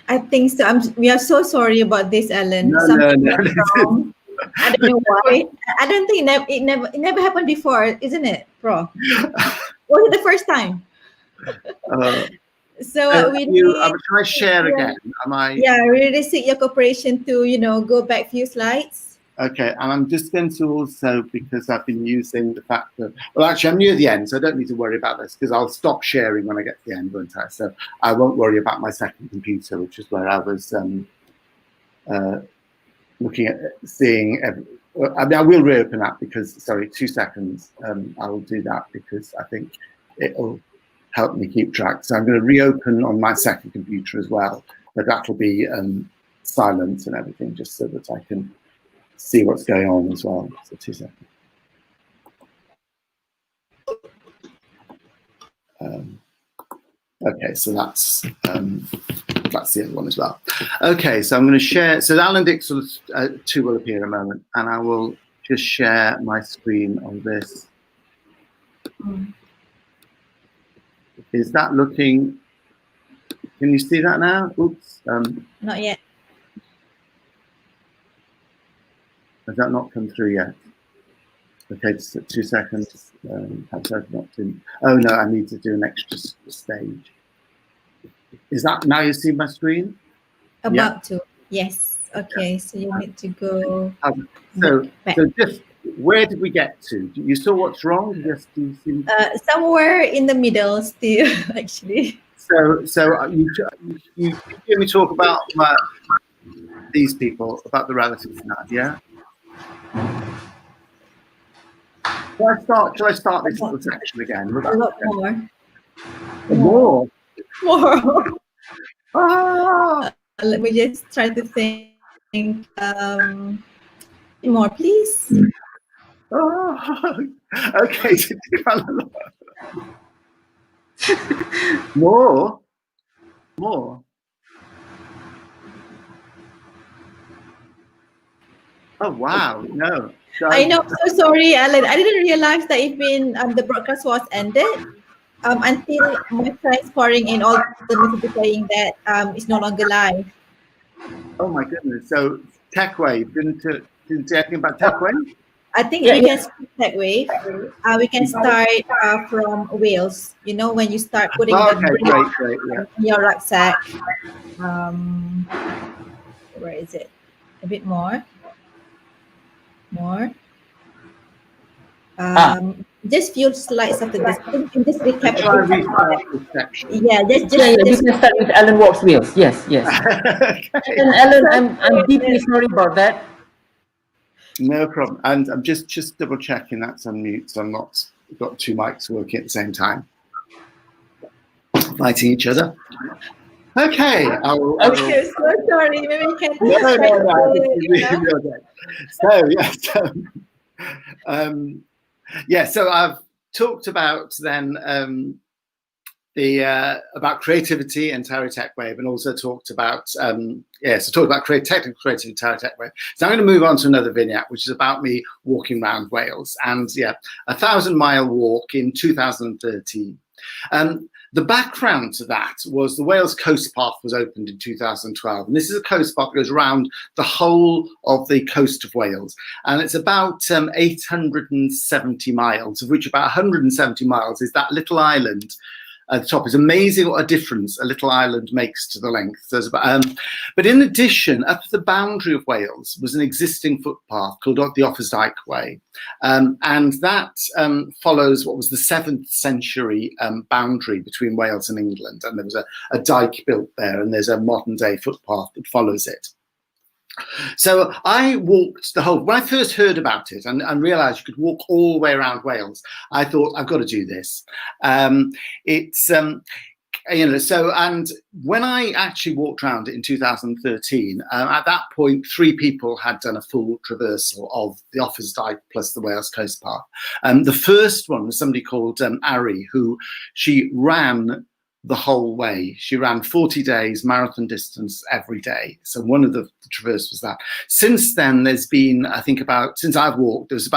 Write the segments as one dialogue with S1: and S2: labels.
S1: I think so. We are so sorry about this, Alan.
S2: No,
S1: Something
S2: no,
S1: went wrong. I don't know why. I don't think it never happened before, isn't it, Pro? Was it the first time? So we
S2: I'm
S1: need,
S2: trying to share again. Am I?
S1: yeah, we really seek your cooperation to, go back few slides.
S2: Okay, and I'm just going to also, because I've been using the fact that, well, actually, I'm near the end, so I don't need to worry about this because I'll stop sharing when I get to the end, won't I? So I won't worry about my second computer, which is where I was looking at seeing. I mean, I will reopen that because, sorry, 2 seconds. I will do that because I think it'll help me keep track. So I'm going to reopen on my second computer as well, but that'll be silent and everything, just so that I can see what's going on as well. So 2 seconds. Okay, so that's the other one as well. Okay, so I'm going to share. So the Alan Dixon 2 will appear in a moment, and I will just share my screen on this. Is that looking? Can you see that now? Oops.
S1: Not yet.
S2: Has that not come through yet? Okay, just 2 seconds. Perhaps I've not done. Oh no, I need to do an extra stage. Is that now you see my screen?
S1: About to. Yes. Okay. Yeah. So you need to go.
S2: So just where did we get to? You saw what's wrong? Just
S1: somewhere in the middle still, actually.
S2: So you hear me talk about these people, about the relatives now, yeah? Shall I start this little section again?
S1: A lot more.
S2: More?
S1: Let me just try to think. More, please.
S2: Okay. More? Oh wow, no.
S1: I know, so sorry, Alan. I didn't realize that even the broadcast was ended until my friends pouring in all the messages saying that it's no longer live.
S2: Oh my goodness! So TechWave didn't say anything about TechWave?
S1: I think we can skip TechWave. We can start from Wales. You know, when you start putting
S2: great,
S1: in your rucksack. Where is it? A bit more. Just few slides after this. You can just recap. Yeah, just
S3: we can start with Alan Walks Wales. Yes.
S2: Okay.
S3: And Alan, I'm deeply sorry about that.
S2: No problem. And I'm just double checking that's on mute, so I'm not got 2 mics working at the same time, fighting each other. Okay.
S1: Okay, so sorry. Maybe we can.
S2: So I've talked about then about creativity and Tarot TechWave, and also talked about talked about technical creativity in Tarot TechWave. So I'm going to move on to another vignette, which is about me walking around Wales, and 1,000-mile walk in 2013. The background to that was the Wales Coast Path was opened in 2012, and this is a coast path that goes around the whole of the coast of Wales, and it's about 870 miles, of which about 170 miles is that little island at the top. Is amazing what a difference a little island makes to the length. But in addition, up the boundary of Wales was an existing footpath called the Offa's Way, and that follows what was the 7th century boundary between Wales and England, and there was a dike built there, and there's a modern day footpath that follows it. So I walked the whole. When I first heard about it and realised you could walk all the way around Wales, I thought I've got to do this. So, and when I actually walked around it in 2013, at that point, 3 people had done a full traversal of the Offa's Dyke plus the Wales Coast Path. The first one was somebody called Ari, who she ran the whole way. She ran 40 days, marathon distance every day. So one of the traverse was that. Since then, there's been, I think since I've walked, there was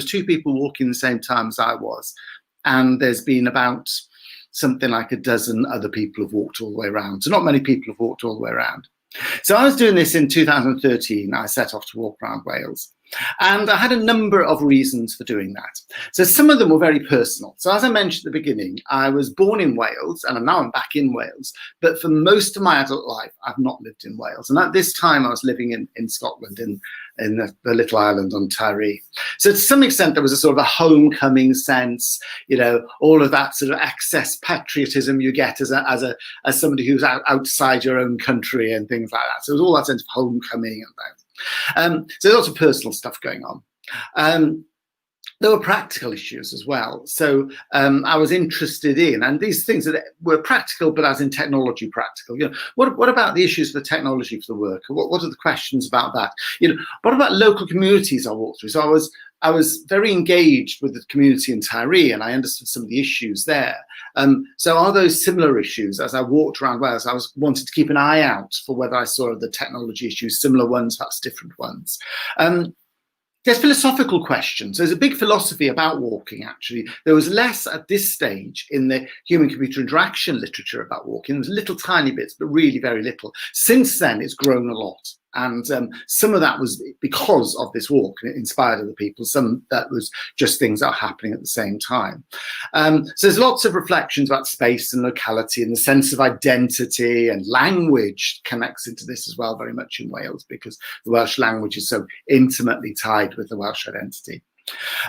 S2: 2 people walking the same time as I was. And there's been about something like a dozen other people have walked all the way around. So not many people have walked all the way around. So I was doing this in 2013. I set off to walk around Wales. And I had a number of reasons for doing that. So some of them were very personal. So as I mentioned at the beginning, I was born in Wales, and now I'm back in Wales. But for most of my adult life, I've not lived in Wales. And at this time, I was living in Scotland, in the little island on Tyree. So to some extent, there was a sort of a homecoming sense, you know, all of that sort of excess patriotism you get as somebody who's outside your own country and things like that. So it was all that sense of homecoming and that. So lots of personal stuff going on. There were practical issues as well. So I was interested in, and these things that were practical, but as in technology practical. You know, what about the issues for technology for the work? What are the questions about that? You know, what about local communities I walked through? So I was very engaged with the community in Tyree, and I understood some of the issues there. So are those similar issues? As I walked around Wales, I wanted to keep an eye out for whether I saw the technology issues, similar ones, perhaps different ones. There's philosophical questions. There's a big philosophy about walking, actually. There was less at this stage in the human-computer interaction literature about walking. There's little tiny bits, but really very little. Since then, it's grown a lot. And some of that was because of this walk, and it inspired other people. Some that was just things that are happening at the same time. So there's lots of reflections about space and locality and the sense of identity, and language connects into this as well very much in Wales, because the Welsh language is so intimately tied with the Welsh identity.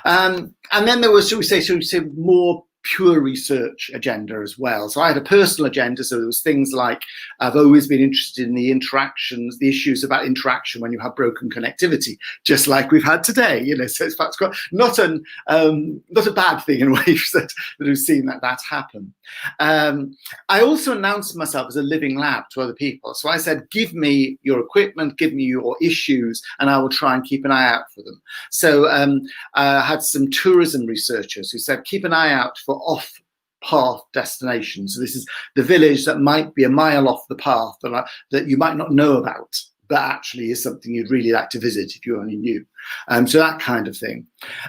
S2: And then there was, should we say more pure research agenda as well. So I had a personal agenda. So there was things like, I've always been interested in the interactions, the issues about interaction when you have broken connectivity, just like we've had today. You know, so it's quite not a bad thing in ways that we've seen that happen. I also announced myself as a living lab to other people. So I said, give me your equipment, give me your issues, and I will try and keep an eye out for them. So I had some tourism researchers who said, keep an eye out for off-path destinations. So this is the village that might be a mile off the path that you might not know about, but actually is something you'd really like to visit if you only knew. So that kind of thing.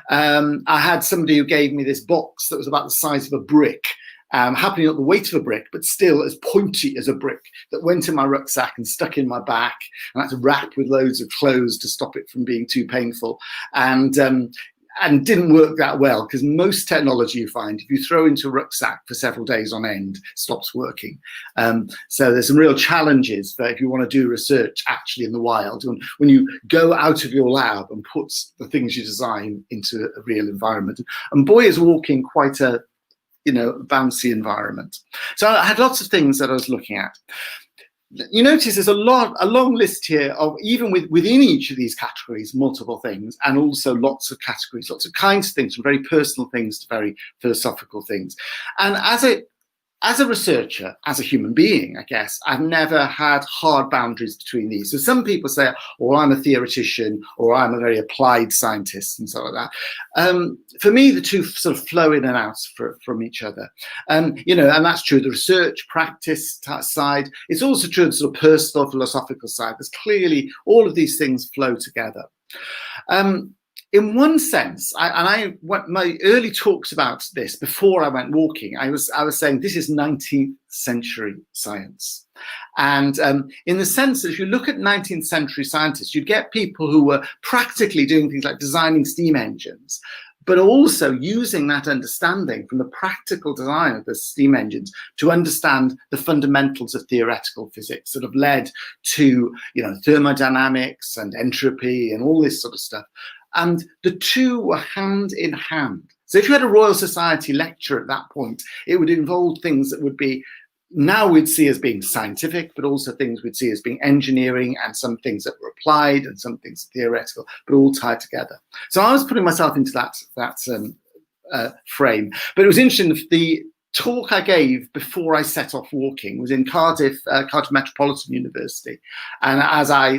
S2: I had somebody who gave me this box that was about the size of a brick, happily not the weight of a brick, but still as pointy as a brick, that went in my rucksack and stuck in my back, and I had to wrap with loads of clothes to stop it from being too painful. And didn't work that well, because most technology you find, if you throw into a rucksack for several days on end, stops working. So there's some real challenges for if you want to do research actually in the wild, when you go out of your lab and put the things you design into a real environment. And boy, is walking quite a, you know, bouncy environment. So I had lots of things that I was looking at. You notice there's a long list here of, even within each of these categories, multiple things, and also lots of categories, lots of kinds of things, from very personal things to very philosophical things. And as a researcher, as a human being, I guess, I've never had hard boundaries between these. So some people say, oh, I'm a theoretician, or I'm a very applied scientist, and so like that. For me, the two sort of flow in and out from each other. You know, and that's true of the research practice side. It's also true of the sort of personal philosophical side. There's clearly all of these things flow together. In one sense, my early talks about this before I went walking, I was saying this is 19th century science. And in the sense that if you look at 19th century scientists, you'd get people who were practically doing things like designing steam engines, but also using that understanding from the practical design of the steam engines to understand the fundamentals of theoretical physics that have led to, you know, thermodynamics and entropy and all this sort of stuff. And the two were hand in hand. So if you had a Royal Society lecture at that point, it would involve things that would be, now we'd see as being scientific, but also things we'd see as being engineering, and some things that were applied and some things theoretical, but all tied together. So I was putting myself into that frame. But it was interesting, the talk I gave before I set off walking was in Cardiff Metropolitan University. And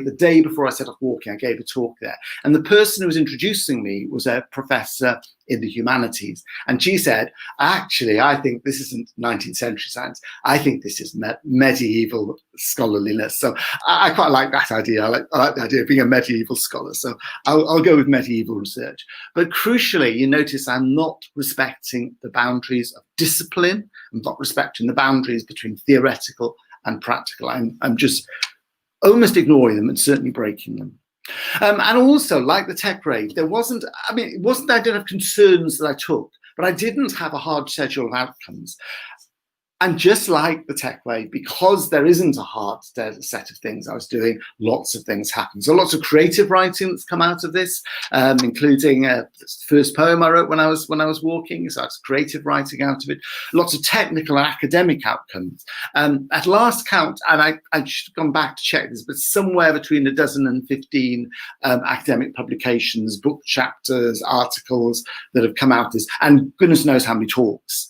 S2: the day before I set off walking, I gave a talk there. And the person who was introducing me was a professor in the humanities. And she said, actually, I think this isn't 19th century science. I think this is medieval scholarliness. So I quite like that idea. I like the idea of being a medieval scholar. So I'll go with medieval research. But crucially, you notice I'm not respecting the boundaries of discipline. I'm not respecting the boundaries between theoretical and practical. I'm just almost ignoring them and certainly breaking them. And also, like the tech raid, it wasn't that I didn't have concerns that I took, but I didn't have a hard schedule of outcomes. And just like the tech raid, because there isn't a hard set of things I was doing, lots of things happen. So lots of creative writing that's come out of this, including the first poem I wrote when I was walking. So that's creative writing out of it. Lots of technical and academic outcomes. At last count, and I should have gone back to check this, but somewhere between a dozen and 15 academic publications, book chapters, articles that have come out of this, and goodness knows how many talks.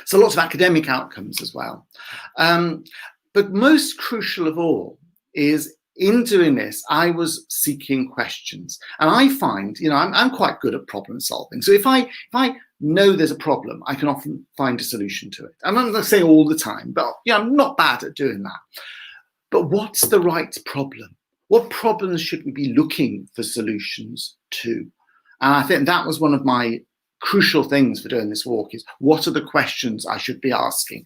S2: So lots of academic outcomes as well. But most crucial of all is in doing this, I was seeking questions. And I find, I'm quite good at problem solving. So if I know there's a problem, I can often find a solution to it. I'm not going to say all the time, but I'm not bad at doing that. But what's the right problem? What problems should we be looking for solutions to? And I think that was one of my crucial things for doing this walk is what are the questions I should be asking?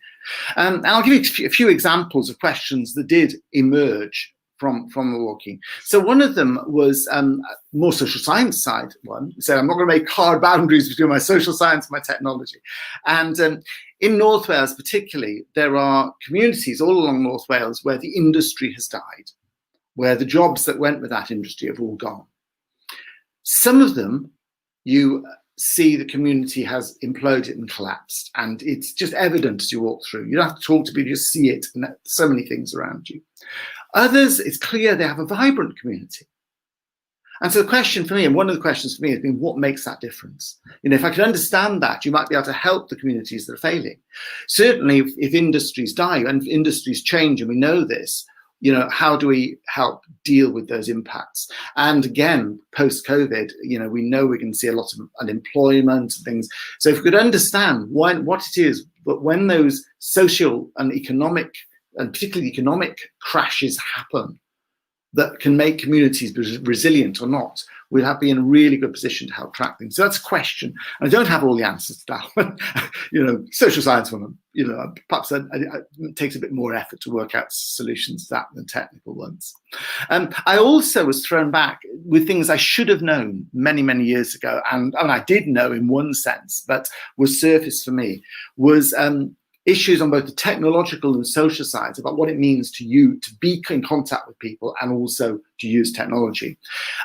S2: And I'll give you a few examples of questions that did emerge from the walking. So one of them was more social science side one. So I'm not going to make hard boundaries between my social science and my technology. And in North Wales particularly, there are communities all along North Wales where the industry has died, where the jobs that went with that industry have all gone. Some of them you see the community has imploded and collapsed, and it's just evident as you walk through. You don't have to talk to people, you just see it, and so many things around you. Others, it's clear they have a vibrant community. And so the question for me, and one of the questions for me has been, what makes that difference? If I could understand that, you might be able to help the communities that are failing. Certainly, if industries die and industries change, and we know this, how do we help deal with those impacts? And again, post-COVID, we know we can see a lot of unemployment and things. So if we could understand what it is, but when those social and economic, and particularly economic crashes happen, that can make communities resilient or not, we'll be in a really good position to help track things. So that's a question. I don't have all the answers to that one. Social science one, perhaps it takes a bit more effort to work out solutions to that than technical ones. I also was thrown back with things I should have known many, many years ago. And I did know in one sense, but was surfaced for me, was issues on both the technological and social sides about what it means to be in contact with people and also to use technology.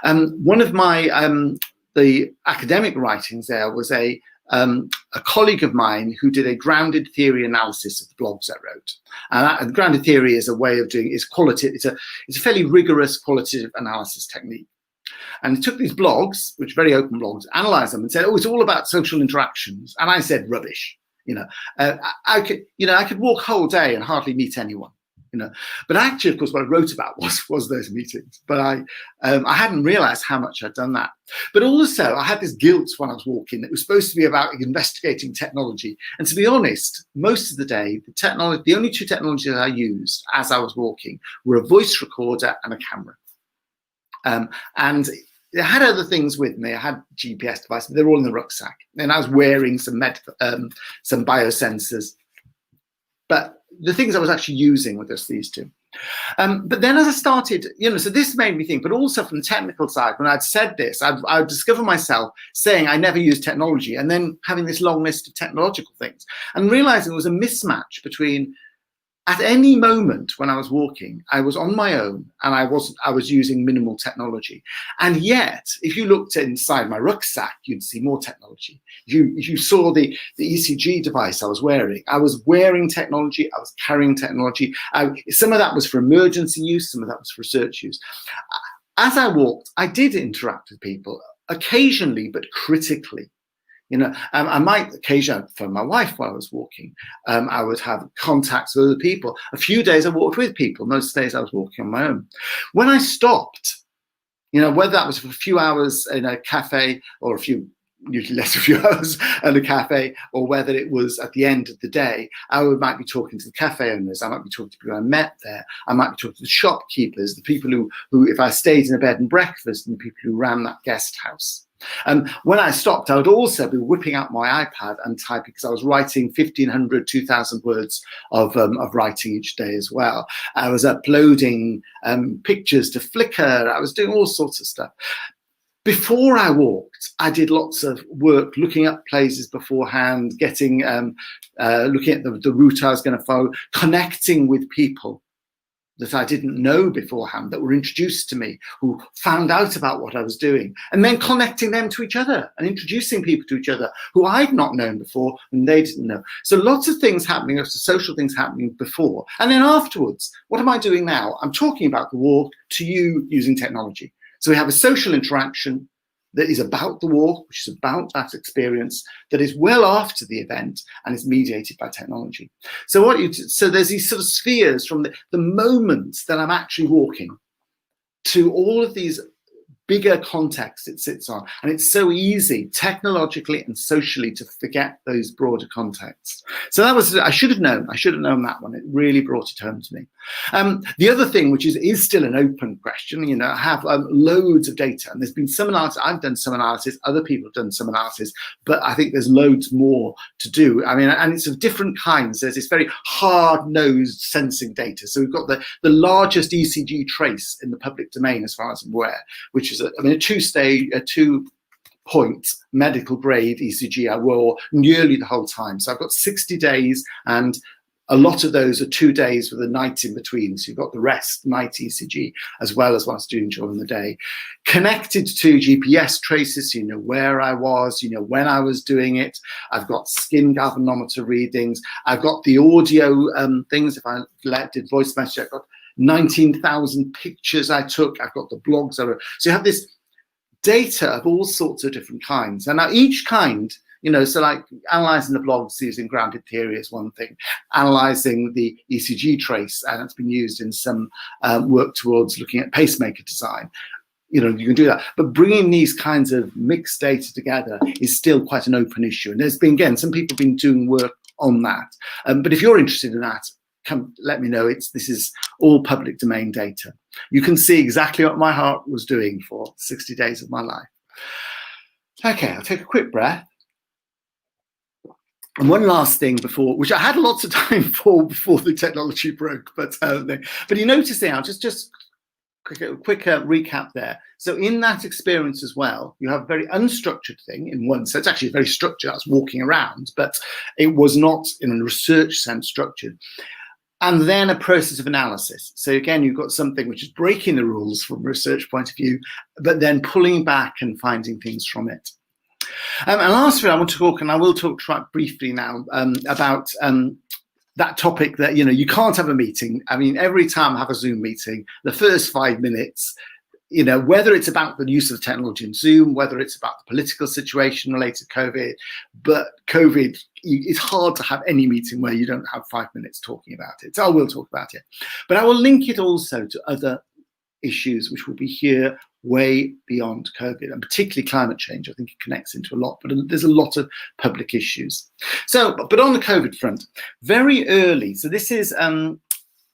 S2: One of my the academic writings there was a colleague of mine who did a grounded theory analysis of the blogs I wrote. And grounded theory is a way of doing it's a fairly rigorous qualitative analysis technique. And he took these blogs, which are very open blogs, analysed them and said, it's all about social interactions. And I said, rubbish. I could walk a whole day and hardly meet anyone, But actually, of course, what I wrote about was those meetings. But I hadn't realised how much I'd done that. But also, I had this guilt when I was walking. It was supposed to be about investigating technology. And to be honest, most of the day, the only two technologies I used as I was walking were a voice recorder and a camera. And I had other things with me. I had GPS devices, but they're all in the rucksack. And I was wearing some biosensors. But the things I was actually using were just these two. But then as I started, so this made me think, but also from the technical side, when I'd said this, I'd discover myself saying I never use technology and then having this long list of technological things and realizing there was a mismatch between at any moment when I was walking, I was on my own and I was using minimal technology. And yet, if you looked inside my rucksack, you'd see more technology. If you saw the ECG device I was wearing technology, I was carrying technology. Some of that was for emergency use, some of that was for research use. As I walked, I did interact with people, occasionally, but critically. I might occasionally phone my wife while I was walking. I would have contacts with other people. A few days I walked with people. Most days I was walking on my own. When I stopped, You know, whether that was for a few hours in a cafe or usually less a few hours at a cafe, or whether it was at the end of the day, might be talking to the cafe owners, I might be talking to people I met there, I might be talking to the shopkeepers, the people who if I stayed in a bed and breakfast, and the people who ran that guest house. When I stopped, I would also be whipping out my iPad and typing, because I was writing 1,500, 2,000 words of writing each day as well. I was uploading pictures to Flickr. I was doing all sorts of stuff. Before I walked, I did lots of work looking up places beforehand, looking at the route I was going to follow, connecting with people that I didn't know beforehand, that were introduced to me, who found out about what I was doing, and then connecting them to each other and introducing people to each other who I'd not known before and they didn't know. So lots of things happening, lots of social things happening before. And then afterwards, what am I doing now? I'm talking about the walk to you using technology. So we have a social interaction that is about the walk, which is about that experience, that is well after the event and is mediated by technology. So there's these sort of spheres from the moment that I'm actually walking to all of these bigger contexts it sits on. And it's so easy technologically and socially to forget those broader contexts. So I should have known that one. It really brought it home to me. The other thing, which is still an open question, you know, I have loads of data, and there's been some analysis. I've done some analysis, other people have done some analysis, but I think there's loads more to do. I mean, and it's of different kinds. There's this very hard-nosed sensing data. So we've got the largest ECG trace in the public domain, as far as I'm aware, which is a 2-point medical grade ECG I wore nearly the whole time. So I've got 60 days, and a lot of those are 2 days with a night in between. So you've got the rest night ECG as well as what I was doing during the day. Connected to GPS traces, so you know where I was, you know when I was doing it. I've got skin galvanometer readings. I've got the audio things. If I did voice message, I've got 19,000 pictures I took. I've got the blogs. So you have this data of all sorts of different kinds. And now each kind, you know, so like analyzing the blogs using grounded theory is one thing. Analyzing the ECG trace, and it's been used in some work towards looking at pacemaker design. You know, you can do that. But bringing these kinds of mixed data together is still quite an open issue. And there's been, again, some people have been doing work on that. But if you're interested in that, come let me know. This is all public domain data. You can see exactly what my heart was doing for 60 days of my life. Okay, I'll take a quick breath. And one last thing before, which I had lots of time for before the technology broke, but you notice now, just quick recap there. So in that experience as well, you have a very unstructured thing in one sense. Actually, very structured. I was walking around, but it was not in a research sense structured. And then a process of analysis. So again, you've got something which is breaking the rules from a research point of view, but then pulling back and finding things from it. And lastly, I want to talk, and I will talk briefly now about that topic that, you know, you can't have a meeting. I mean, every time I have a Zoom meeting, the first 5 minutes, you know, whether it's about the use of technology in Zoom, whether it's about the political situation related to COVID, but COVID, it's hard to have any meeting where you don't have 5 minutes talking about it. So I will talk about it. But I will link it also to other issues which will be here way beyond COVID, and particularly climate change. I think it connects into a lot, but there's a lot of public issues. So, but on the COVID front, very early, so this is,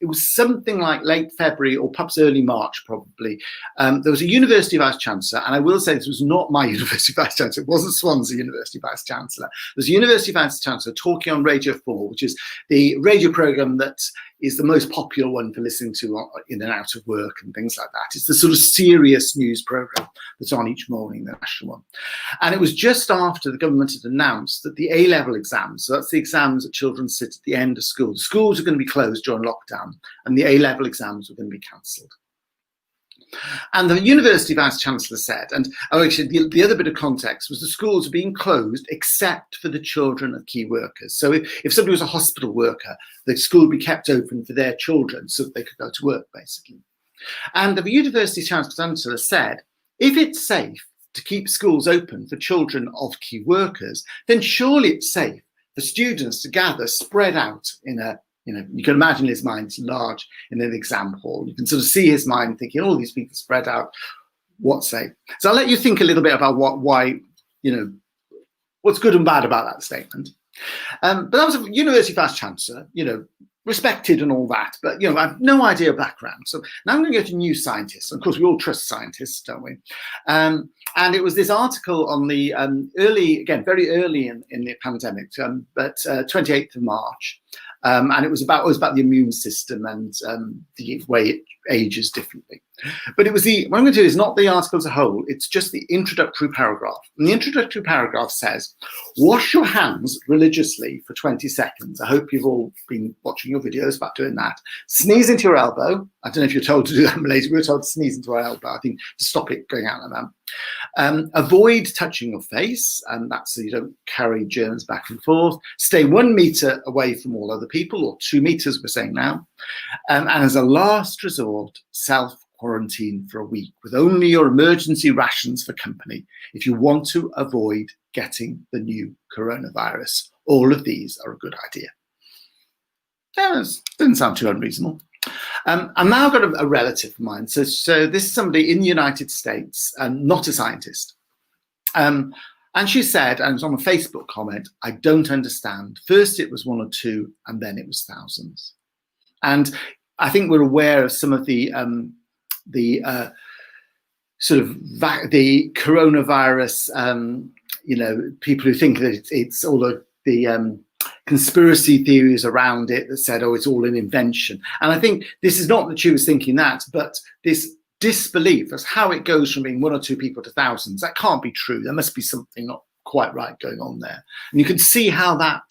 S2: it was something like late February or perhaps early March, probably. There was a university vice chancellor, and I will say this was not my university vice chancellor. It wasn't Swansea University vice chancellor. There's a university vice chancellor talking on Radio 4, which is the radio program that is the most popular one for listening to in and out of work and things like that. It's the sort of serious news program that's on each morning, the national one. And it was just after the government had announced that the A-level exams, so that's the exams that children sit at the end of school, the schools are going to be closed during lockdown, and the A-level exams were going to be cancelled. And the university vice chancellor said, and actually the other bit of context was the schools are being closed except for the children of key workers. So if somebody was a hospital worker, the school would be kept open for their children so that they could go to work, basically. And the university chancellor said, if it's safe to keep schools open for children of key workers, then surely it's safe for students to gather spread out in a, you know, you can imagine his mind's large in an exam hall. You can sort of see his mind thinking, all these people spread out. what's safe. So I'll let you think a little bit about why, what's good and bad about that statement. But that was a university vice chancellor, respected and all that, but I have no idea of background. So now I'm going to go to new scientists. Of course, we all trust scientists, don't we? And it was this article on the very early in the pandemic, but 28th of March. And it was about the immune system and the way it ages differently. But it was what I'm going to do is not the article as a whole, it's just the introductory paragraph. And the introductory paragraph says, wash your hands religiously for 20 seconds. I hope you've all been watching your videos about doing that. Sneeze into your elbow. I don't know if you're told to do that in Malaysia. We were told to sneeze into our elbow, I think, to stop it going out like that. Avoid touching your face, and that's so you don't carry germs back and forth. Stay 1 meter away from all other people, or 2 meters, we're saying now. And as a last resort, self-quarantine for a week with only your emergency rations for company if you want to avoid getting the new coronavirus. All of these are a good idea. Doesn't sound too unreasonable. I've now got a relative of mine. So this is somebody in the United States, not a scientist. And she said, and it's on a Facebook comment, I don't understand. First it was 1 or 2, and then it was thousands. And I think we're aware of some of the coronavirus, people who think that it's all of the conspiracy theories around it that said, oh, it's all an invention. And I think this is not that she was thinking that, but this disbelief as how it goes from being 1 or 2 people to thousands. That can't be true. There must be something not quite right going on there. And you can see how that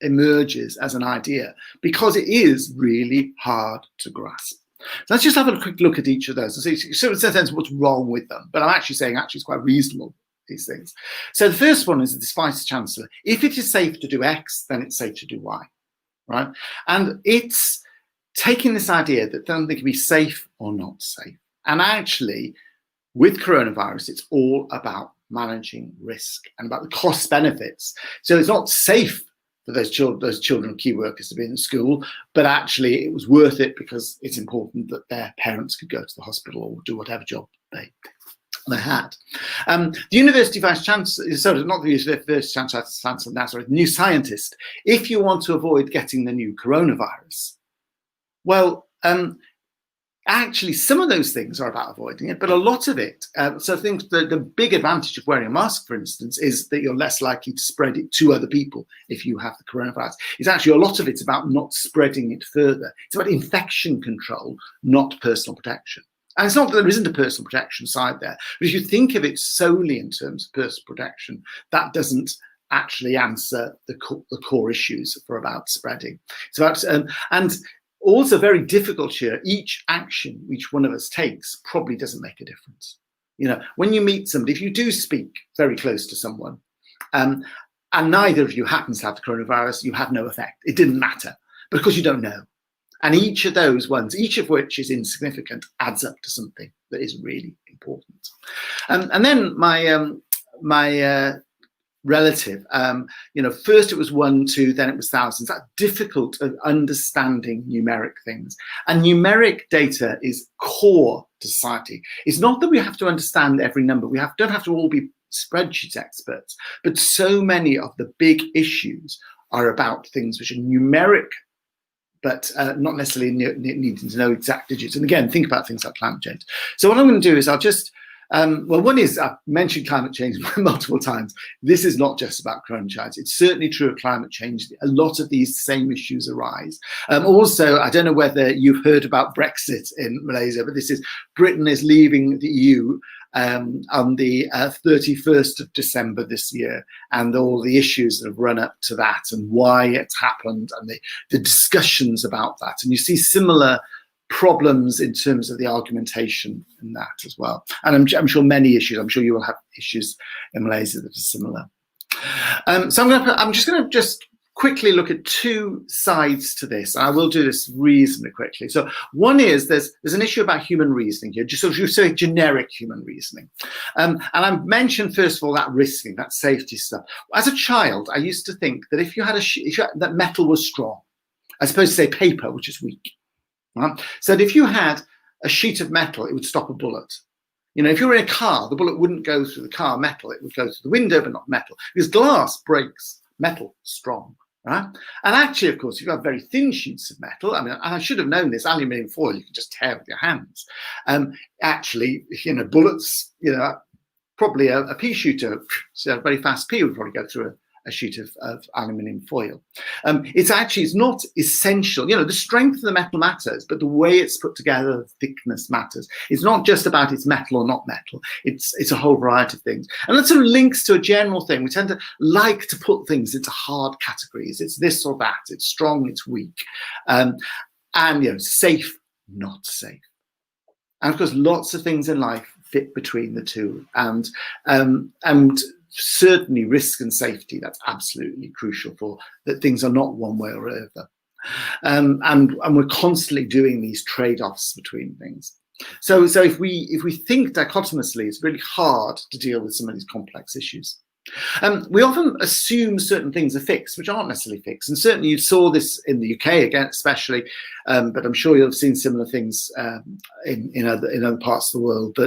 S2: emerges as an idea, because it is really hard to grasp. So let's just have a quick look at each of those and see sort of sense what's wrong with them. But I'm actually saying it's quite reasonable, these things. So the first one is this vice chancellor. If it is safe to do X, then it's safe to do Y, right? And it's taking this idea that something can be safe or not safe. And actually, with coronavirus, it's all about managing risk and about the cost benefits. So it's not safe for those children, key workers, to be in school, but actually it was worth it because it's important that their parents could go to the hospital or do whatever job they had. The university vice chancellor, sorry, not the university chancellor now, sorry, the new scientist, if you want to avoid getting the new coronavirus, well, actually, some of those things are about avoiding it, but a lot of it, so I think the big advantage of wearing a mask, for instance, is that you're less likely to spread it to other people if you have the coronavirus. It's actually a lot of it's about not spreading it further. It's about infection control, not personal protection. And it's not that there isn't a personal protection side there, but if you think of it solely in terms of personal protection, that doesn't actually answer the core issues for about spreading. It's about, and also very difficult here, each action each one of us takes probably doesn't make a difference. When you meet somebody, if you do speak very close to someone, and neither of you happens to have the coronavirus, you have no effect. It didn't matter, because you don't know. And each of those ones, each of which is insignificant, adds up to something that is really important. And then my relative, first it was 1, 2, then it was thousands. That difficult of understanding numeric things. And numeric data is core to society. It's not that we have to understand every number. We don't have to all be spreadsheet experts, but so many of the big issues are about things which are numeric, but not necessarily needing to know exact digits. And again, think about things like climate change. So what I'm going to do is I'll just, one is I've mentioned climate change multiple times. This is not just about climate change. It's certainly true of climate change. A lot of these same issues arise. Also, I don't know whether you've heard about Brexit in Malaysia, but this is Britain is leaving the EU on the 31st of December this year, and all the issues that have run up to that and why it's happened and the discussions about that. And you see similar problems in terms of the argumentation in that as well. And I'm sure many issues, I'm sure you will have issues in Malaysia that are similar. So I'm just going to quickly look at 2 sides to this. I will do this reasonably quickly. So one is there's an issue about human reasoning here, just sort of say generic human reasoning. And I mentioned first of all that risking, that safety stuff. As a child, I used to think that if you had that metal was strong, as opposed to say paper, which is weak. Right? So that if you had a sheet of metal, it would stop a bullet. You know, if you're in a car, the bullet wouldn't go through the car metal, it would go through the window, but not metal, because glass breaks metal strong, right? And actually, of course, you've got very thin sheets of metal. I mean, I should have known this, aluminium foil, you can just tear with your hands. Actually, you know, bullets, you know, probably a pea shooter, so a very fast pea would probably go through a sheet of aluminium foil. It's not essential. You know, the strength of the metal matters, but the way it's put together, the thickness matters. It's not just about its metal or not metal. It's a whole variety of things. And that sort of links to a general thing. We tend to like to put things into hard categories. It's this or that. It's strong, it's weak. And, you know, safe, not safe. And of course, lots of things in life fit between the two. And certainly risk and safety, that's absolutely crucial for that things are not one way or other. And we're constantly doing these trade-offs between things. So if we think dichotomously, it's really hard to deal with some of these complex issues. We often assume certain things are fixed, which aren't necessarily fixed. And certainly you saw this in the UK again, especially, but I'm sure you'll have seen similar things in other parts of the world.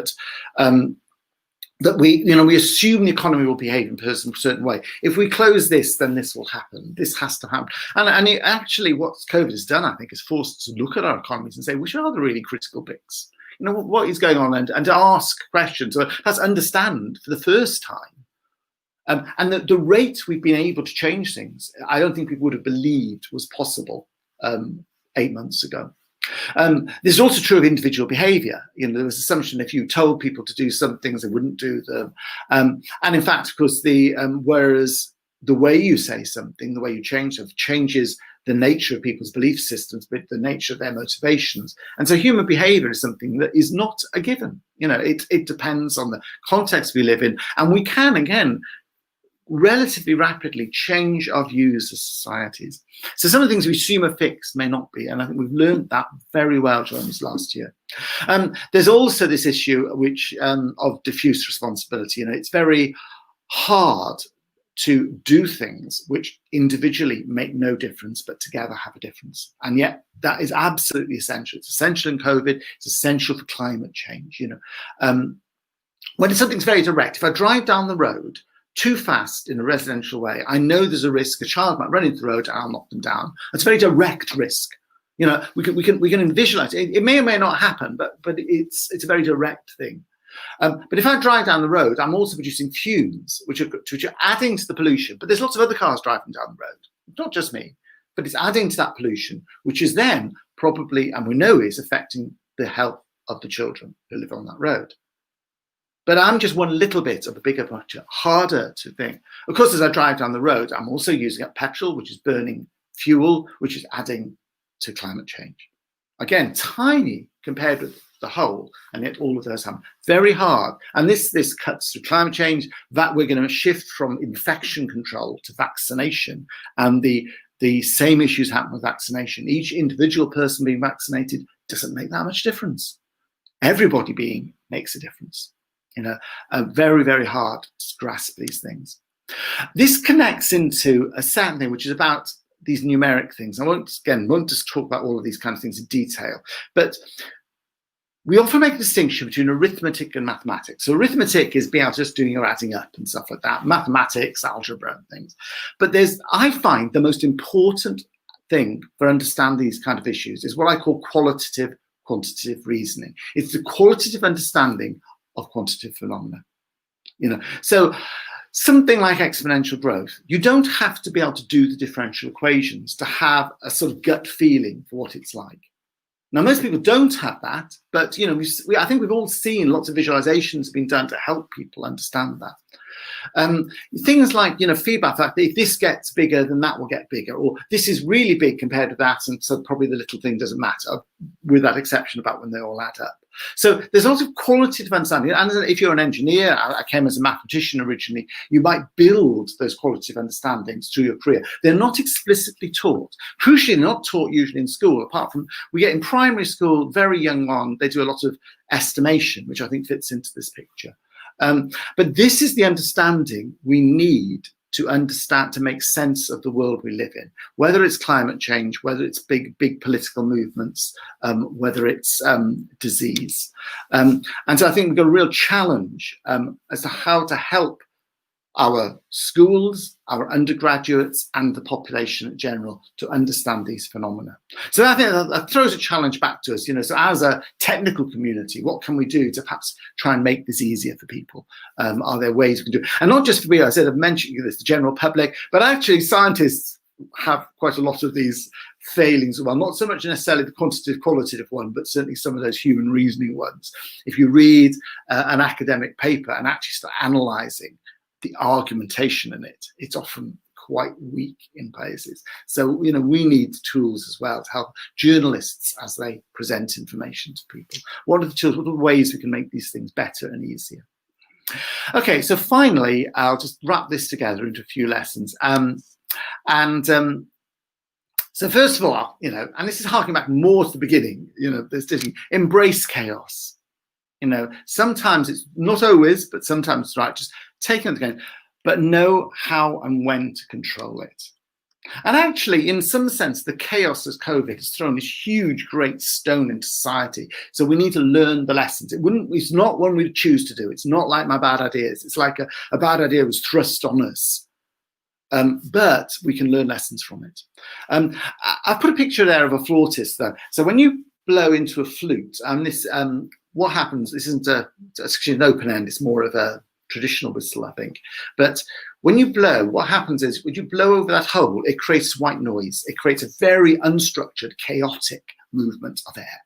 S2: That we assume the economy will behave in a certain way. If we close this, then this will happen. This has to happen. And actually, what COVID has done, I think, is forced us to look at our economies and say, which are the really critical bits? You know, what is going on, and to ask questions, or perhaps understand for the first time. And the rate we've been able to change things, I don't think people would have believed was possible 8 months ago. This is also true of individual behaviour. You know, there was assumption if you told people to do some things, they wouldn't do them. And in fact, of course, whereas the way you say something, the way you change stuff, changes the nature of people's belief systems, but the nature of their motivations. And so human behaviour is something that is not a given. You know, it depends on the context we live in, and we can, again, relatively rapidly change our views as societies. So some of the things we assume are fixed may not be, and I think we've learned that very well during this last year. There's also this issue of diffuse responsibility. You know, it's very hard to do things which individually make no difference, but together have a difference. And yet that is absolutely essential. It's essential in COVID. It's essential for climate change. You know, when something's very direct, if I drive down the road too fast in a residential way, I know there's a risk a child might run into the road and I'll knock them down. It's a very direct risk. You know, we can visualize it. It may or may not happen, but it's a very direct thing. But if I drive down the road, I'm also producing fumes, which are adding to the pollution. But there's lots of other cars driving down the road. It's not just me, but it's adding to that pollution, which is then probably, and we know is affecting the health of the children who live on that road. But I'm just one little bit of the bigger picture, harder to think. Of course, as I drive down the road, I'm also using up petrol, which is burning fuel, which is adding to climate change. Again, tiny compared with the whole, and yet all of those happen. Very hard. And this cuts through climate change, that we're going to shift from infection control to vaccination. And the same issues happen with vaccination. Each individual person being vaccinated doesn't make that much difference. Everybody being makes a difference. You know, very, very hard to grasp these things. This connects into a second thing, which is about these numeric things. I won't just talk about all of these kind of things in detail, but we often make a distinction between arithmetic and mathematics. So arithmetic is being able to just doing your adding up and stuff like that. Mathematics, algebra and things. But I find the most important thing for understanding these kind of issues is what I call quantitative reasoning. It's the qualitative understanding of quantitative phenomena. You know, so something like exponential growth, you don't have to be able to do the differential equations to have a sort of gut feeling for what it's like. Now, most people don't have that, but you know, I think we've all seen lots of visualizations being done to help people understand that. Things like, you know, feedback, that if this gets bigger, then that will get bigger, or this is really big compared to that, and so probably the little thing doesn't matter, with that exception about when they all add up. So there's a lot of qualitative understanding, and if you're an engineer, I came as a mathematician originally, you might build those qualitative understandings through your career. They're not explicitly taught. Crucially, they're not taught usually in school, apart from we get in primary school, very young on, they do a lot of estimation, which I think fits into this picture. But this is the understanding we need to understand, to make sense of the world we live in, whether it's climate change, whether it's big political movements, whether it's disease. And so I think we've got a real challenge as to how to help our schools, our undergraduates, and the population in general to understand these phenomena. So I think that throws a challenge back to us, so as a technical community, what can we do to perhaps try and make this easier for people? Are there ways we can do it? And not just for me, I said I've mentioned this, the general public, but actually scientists have quite a lot of these failings. Well, not so much necessarily the quantitative, qualitative one, but certainly some of those human reasoning ones. If you read an academic paper and actually start analysing the argumentation in it, it's often quite weak in places. So, we need tools as well to help journalists as they present information to people. What are the tools, what are the ways we can make these things better and easier? Okay, so finally, I'll just wrap this together into a few lessons. So first of all, and this is harking back more to the beginning, there's this embrace chaos. Sometimes it's not always, but sometimes it's right. Just take it again, but know how and when to control it. And actually, in some sense, the chaos of COVID has thrown this huge, great stone into society. So we need to learn the lessons. It's not one we choose to do. It's not like my bad ideas. It's like a bad idea was thrust on us. But we can learn lessons from it. I've put a picture there of a flautist, though. So when you blow into a flute, this what happens? This isn't actually an open end. It's more of a traditional whistle, I think. But when you blow, what happens is when you blow over that hole, it creates white noise. It creates a very unstructured, chaotic movement of air.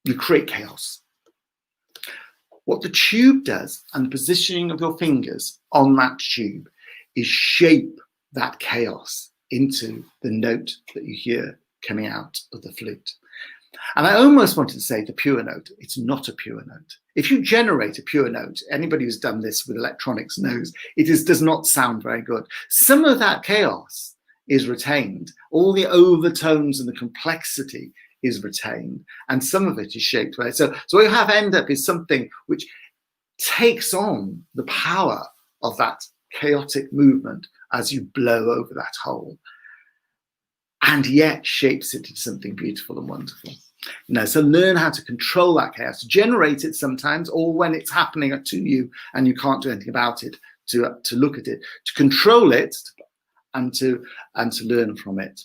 S2: You create chaos. What the tube does, and the positioning of your fingers on that tube, is shape that chaos into the note that you hear coming out of the flute. And I almost wanted to say the pure note. It's not a pure note. If you generate a pure note, anybody who's done this with electronics knows it does not sound very good. Some of that chaos is retained. All the overtones and the complexity is retained, and some of it is shaped by it. So what you end up is something which takes on the power of that chaotic movement as you blow over that hole, and yet shapes it into something beautiful and wonderful. So learn how to control that chaos, generate it sometimes, or when it's happening to you and you can't do anything about it, to look at it, to control it, and to learn from it.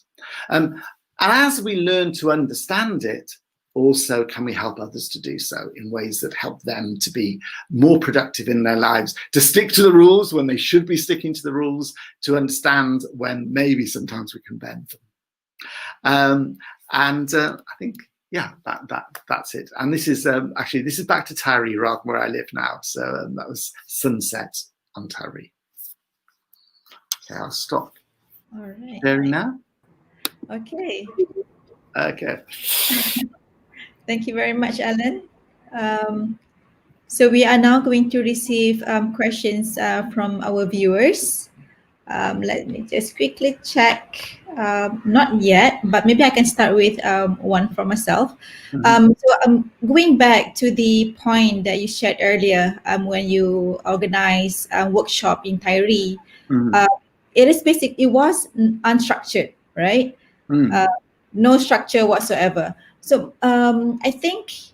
S2: And as we learn to understand it, also can we help others to do so in ways that help them to be more productive in their lives, to stick to the rules when they should be sticking to the rules, to understand when maybe sometimes we can bend them. I think, yeah, that's it. And this is actually, this is back to Tarry rather than where I live now. So that was sunset on Tarry. Okay, I'll stop.
S1: All right.
S2: Sharing now.
S1: Okay.
S2: Okay.
S1: Thank you very much, Alan. So we are now going to receive questions from our viewers. Let me just quickly check. Not yet, but maybe I can start with one for myself. So going back to the point that you shared earlier, when you organize a workshop in Tyree, it was unstructured, right? No structure whatsoever. So I think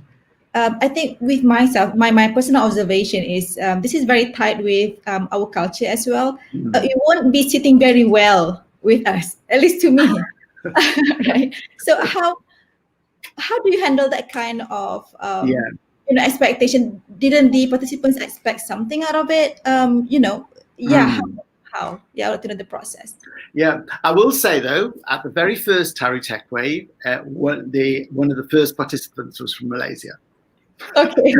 S1: with myself, my personal observation is this is very tied with our culture as well. It won't be sitting very well with us, at least to me. Right? So how do you handle that kind of expectation? Didn't the participants expect something out of it? How? Yeah, I'd like to know the process.
S2: Yeah, I will say though, at the very first Tari Tech Wave, one of the first participants was from Malaysia.
S1: Okay.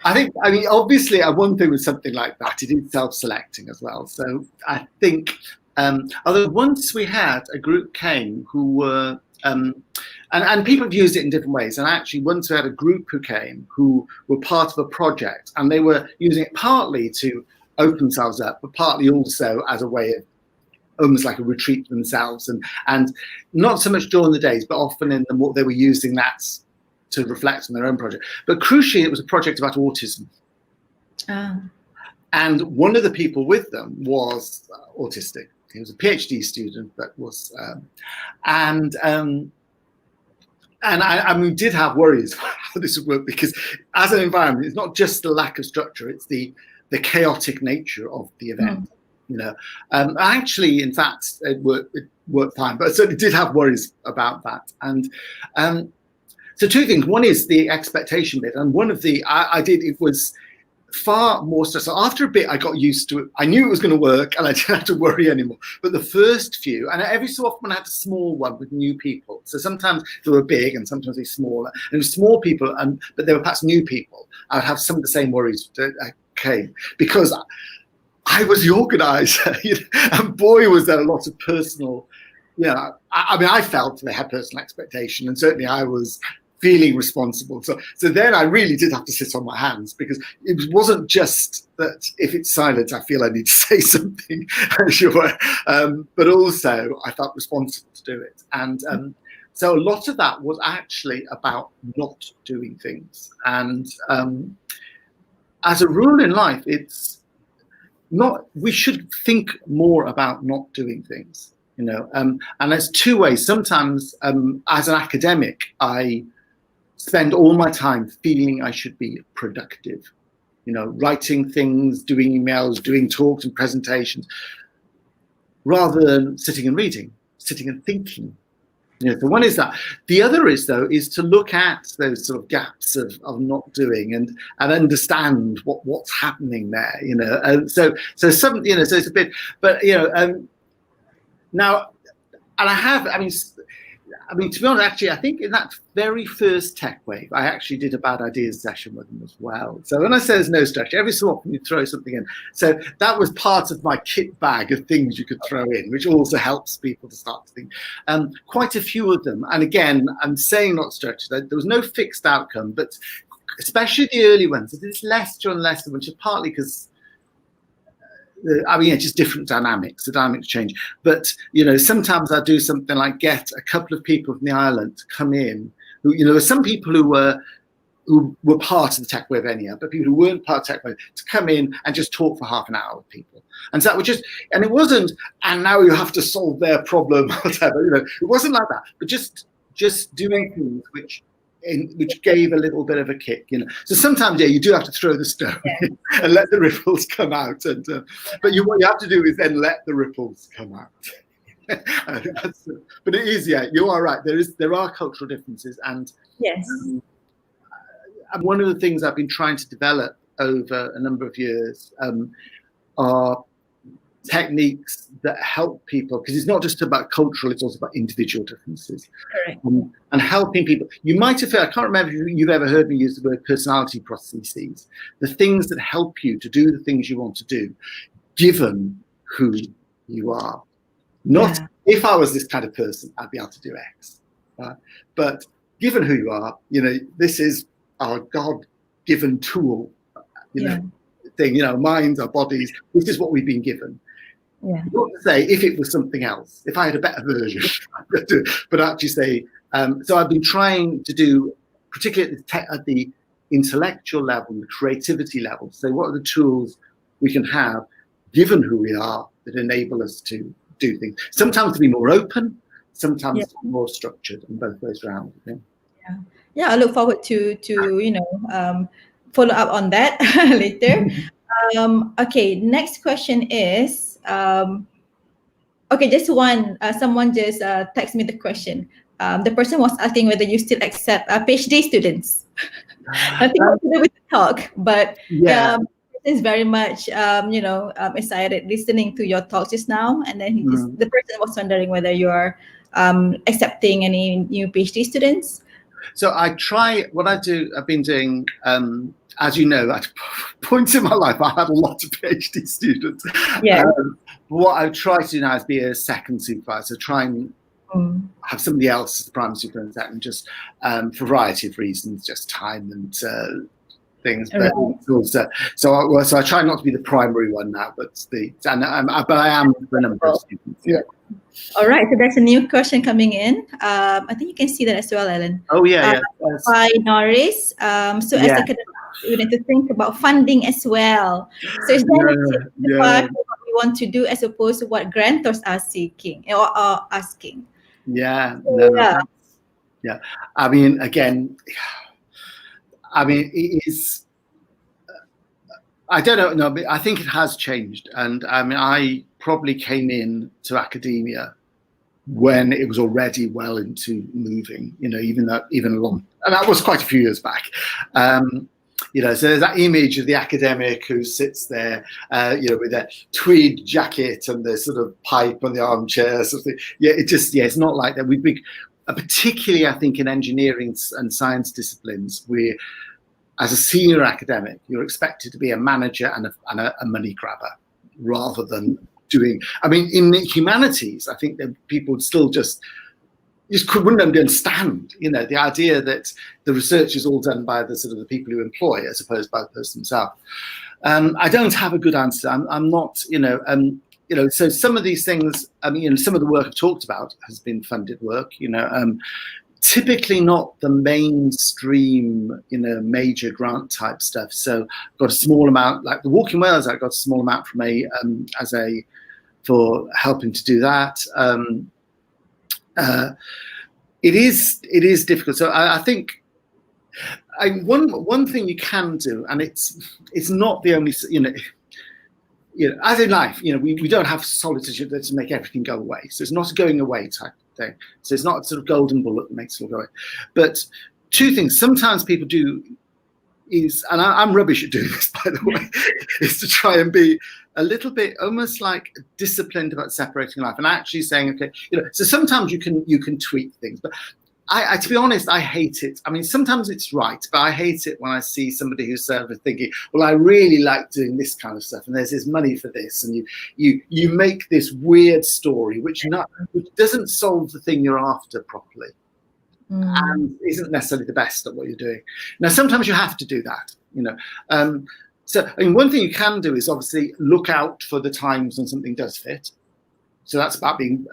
S2: I mean, obviously, one thing with something like that, it is self-selecting as well. So I think, although once we had a group came who were, and people have used it in different ways. And actually, once we had a group who came who were part of a project, and they were using it partly to open themselves up, but partly also as a way of almost like a retreat for themselves, and not so much during the days, but often in what they were using that to reflect on their own project. But crucially, it was a project about autism. And one of the people with them was autistic. He was a PhD student, but was, and we did have worries about how this would work, because as an environment, it's not just the lack of structure; it's the chaotic nature of the event. Actually, in fact, it worked fine, but I certainly did have worries about that. And so two things. One is the expectation bit, and one of the it was far more stressful. After a bit, I got used to it. I knew it was going to work, and I didn't have to worry anymore. But the first few, and every so often I had a small one with new people. So sometimes they were big, and sometimes they were smaller. And it was small people, but they were perhaps new people. I would have some of the same worries that came, because I was the organizer, and boy, was there a lot of personal, I mean, I felt they had personal expectation, and certainly I was feeling responsible. So then I really did have to sit on my hands, because it wasn't just that if it's silent, I feel I need to say something, sure, but also I felt responsible to do it. And so a lot of that was actually about not doing things. And as a rule in life, we should think more about not doing things, and there's two ways. Sometimes as an academic, I spend all my time feeling I should be productive, writing things, doing emails, doing talks and presentations, rather than sitting and reading, sitting and thinking. So one is that. The other is to look at those sort of gaps of not doing and understand what's happening there. And so some, so it's a bit, but now, and I mean, to be honest, actually, I think in that very first tech wave, I actually did a bad ideas session with them as well. So when I say there's no structure, every so often you throw something in. So that was part of my kit bag of things you could throw in, which also helps people to start to think. Quite a few of them, and again, I'm saying not structured, there was no fixed outcome, but especially the early ones, it's less and less, which is partly because it's just different dynamics. The dynamics change. But, sometimes I do something like get a couple of people from the island to come in. Who, there's some people who were part of the tech wave anyhow, but people who weren't part of tech wave to come in and just talk for half an hour with people. And so that was just, and it wasn't, and now you have to solve their problem, whatever. It wasn't like that. But just doing things which gave a little bit of a kick, So sometimes, you do have to throw the stone and let the ripples come out. And but what you have to do is then let the ripples come out. But it is, you are right. There are cultural differences, and
S1: yes,
S2: and one of the things I've been trying to develop over a number of years are techniques that help people, because it's not just about cultural, it's also about individual differences.
S1: Correct.
S2: And helping people. You might have heard, I can't remember if you've ever heard me use the word personality processes, the things that help you to do the things you want to do, given who you are. Not if I was this kind of person, I'd be able to do X. But given who you are, this is our God-given tool, thing, minds, our bodies, this is what we've been given.
S1: Yeah.
S2: Not to say if it was something else, if I had a better version, but actually say, so I've been trying to do, particularly at the intellectual level, the creativity level, so what are the tools we can have, given who we are, that enable us to do things. Sometimes to be more open, sometimes to be more structured, and both ways around.
S1: Yeah, I look forward to follow up on that later. Okay, next question is, just one, someone just texted me the question. The person was asking whether you still accept PhD students. Nothing to do with the talk, but is very much excited listening to your talk just now, and then the person was wondering whether you are accepting any new PhD students.
S2: So I try, what I do, I've been doing, as you know, at points in my life, I had a lot of PhD students.
S1: Yeah.
S2: What I try to do now is be a second supervisor, try and have somebody else as the primary supervisor, and just for a variety of reasons, just time and things. But also, so I try not to be the primary one now, but I am for a number of students. Yeah.
S1: All right, so there's a new question coming in. I think you can see that as well, Ellen.
S2: Oh, yeah.
S1: By Norris. As academic We need to think about funding as well. So is there a part of what we want to do as opposed to what grantors are seeking or are asking?
S2: Yeah,
S1: So,
S2: no, yeah. I mean, again, it is. I don't know. No, I think it has changed, and I mean, I probably came in to academia when it was already well into moving. You know, even along, and that was quite a few years back. You know, so there's that image of the academic who sits there, you know, with a tweed jacket and the sort of pipe on the armchair. Sort of thing. Yeah, it's not like that. We've been, particularly, I think, in engineering and science disciplines, where as a senior academic, you're expected to be a manager and a money grabber, rather than doing. I mean, in the humanities, I think that people would still just wouldn't understand, you know, the idea that the research is all done by the sort of the people who employ, as opposed by the person himself. I don't have a good answer. I'm not, you know, so some of these things, I mean, you know, some of the work I've talked about has been funded work, you know, typically not the mainstream, you know, major grant type stuff. So I've got a small amount, like the Walking Wales, I got a small amount from for helping to do that. It is difficult. So I think one thing you can do, and it's not the only, you know, as in life, you know, we don't have solitude to make everything go away. So it's not a going away type thing. So it's not a sort of golden bullet that makes it all go away. But two things sometimes people do is, and I'm rubbish at doing this, by the way, is to try and be a little bit almost like disciplined about separating life and actually saying, okay, you know, so sometimes you can tweak things, but I to be honest, I hate it. I mean, sometimes it's right, but I hate it when I see somebody who's sort of thinking, well, I really like doing this kind of stuff, and there's this money for this, and you make this weird story which doesn't solve the thing you're after properly. And isn't necessarily the best at what you're doing. Now, sometimes you have to do that, you know. So, I mean, one thing you can do is obviously look out for the times when something does fit. So that's about being,